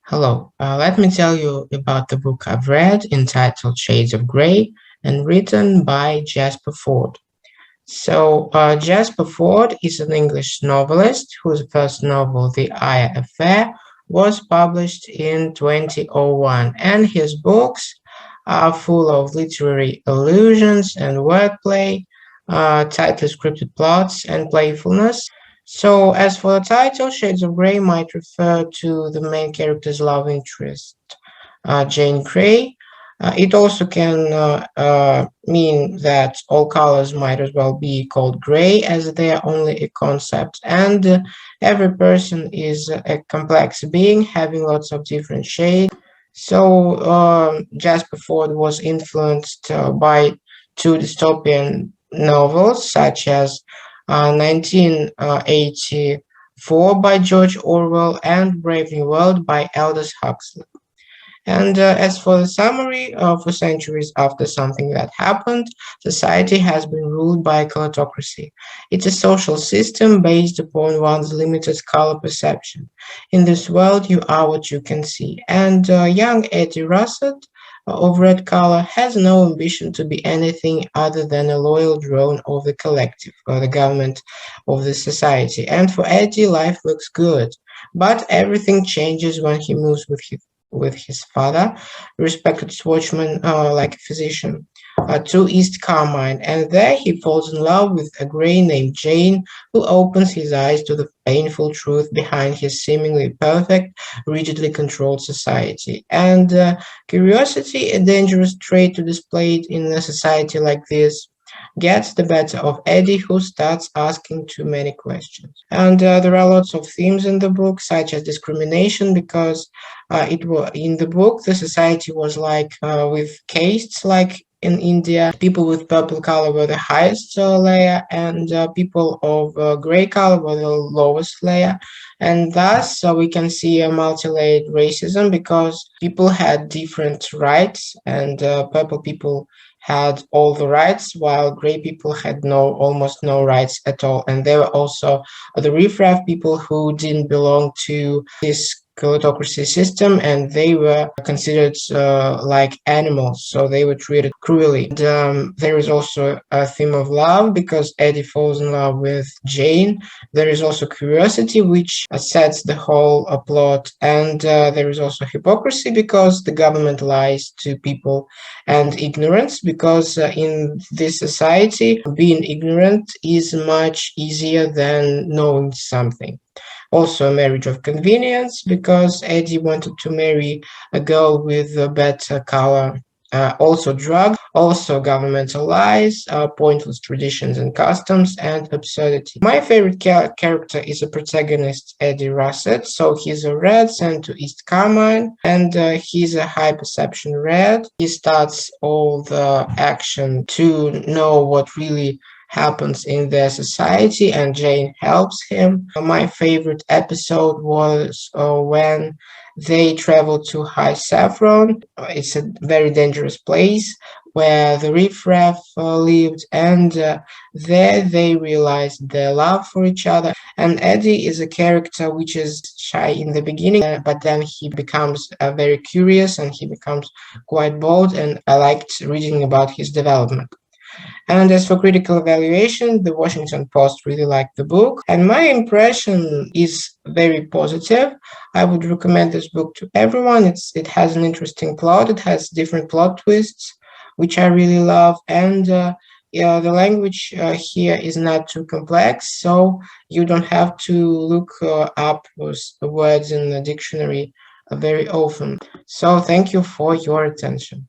Hello, let me tell you about the book I've read entitled Shades of Grey and written by Jasper Ford. Jasper Ford is an English novelist whose first novel, The Aya Affair, was published in 2001, and his books are full of literary allusions and wordplay, tightly scripted plots, and playfulness. So, as for the title, Shades of Grey might refer to the main character's love interest, Jane Grey. It also can mean that all colors might as well be called gray, as they are only a concept, and every person is a complex being having lots of different shades. Jasper Ford was influenced by two dystopian novels, such as 1984 by George Orwell and Brave New World by Aldous Huxley. And as for the summary, for centuries after something that happened, society has been ruled by kaleidocracy. It's a social system based upon one's limited color perception. In this world, you are what you can see. And young Eddie Russett of Red Color has no ambition to be anything other than a loyal drone of the collective, or the government of the society. And for Eddie, life looks good. But everything changes when he moves with his father, respected watchman, like a physician, to East Carmine, and there he falls in love with a grey named Jane, who opens his eyes to the painful truth behind his seemingly perfect, rigidly controlled society. And curiosity, a dangerous trait to display it in a society like this, gets the better of Eddie, who starts asking too many questions. And there are lots of themes in the book, such as discrimination, because it was in the book the society was like with castes, like in India, people with purple color were the highest layer, and people of gray color were the lowest layer. And thus, we can see a multi-layered racism because people had different rights, and purple people had all the rights, while gray people had almost no rights at all. And there were also the riffraff people who didn't belong to this kaleidocracy system, and they were considered like animals, so they were treated cruelly. And, there is also a theme of love because Eddie falls in love with Jane. There is also curiosity, which sets the whole plot, and there is also hypocrisy because the government lies to people, and ignorance because in this society, being ignorant is much easier than knowing something. Also, a marriage of convenience because Eddie wanted to marry a girl with a better color. Also, drugs, also governmental lies, pointless traditions and customs, and absurdity. My favorite character is a protagonist, Eddie Russett. So he's a red sent to East Carmine, and he's a high perception red. He starts all the action to know what really happens in their society, and Jane helps him. My favorite episode was when they travel to High Saffron. It's a very dangerous place where the riffraff lived, and there they realized their love for each other. And Eddie is a character which is shy in the beginning, but then he becomes very curious and he becomes quite bold, and I liked reading about his development. And as for critical evaluation, the Washington Post really liked the book, and my impression is very positive. I would recommend this book to everyone. It has an interesting plot. It has different plot twists, which I really love, and yeah, the language here is not too complex, so you don't have to look up words in the dictionary very often. So thank you for your attention.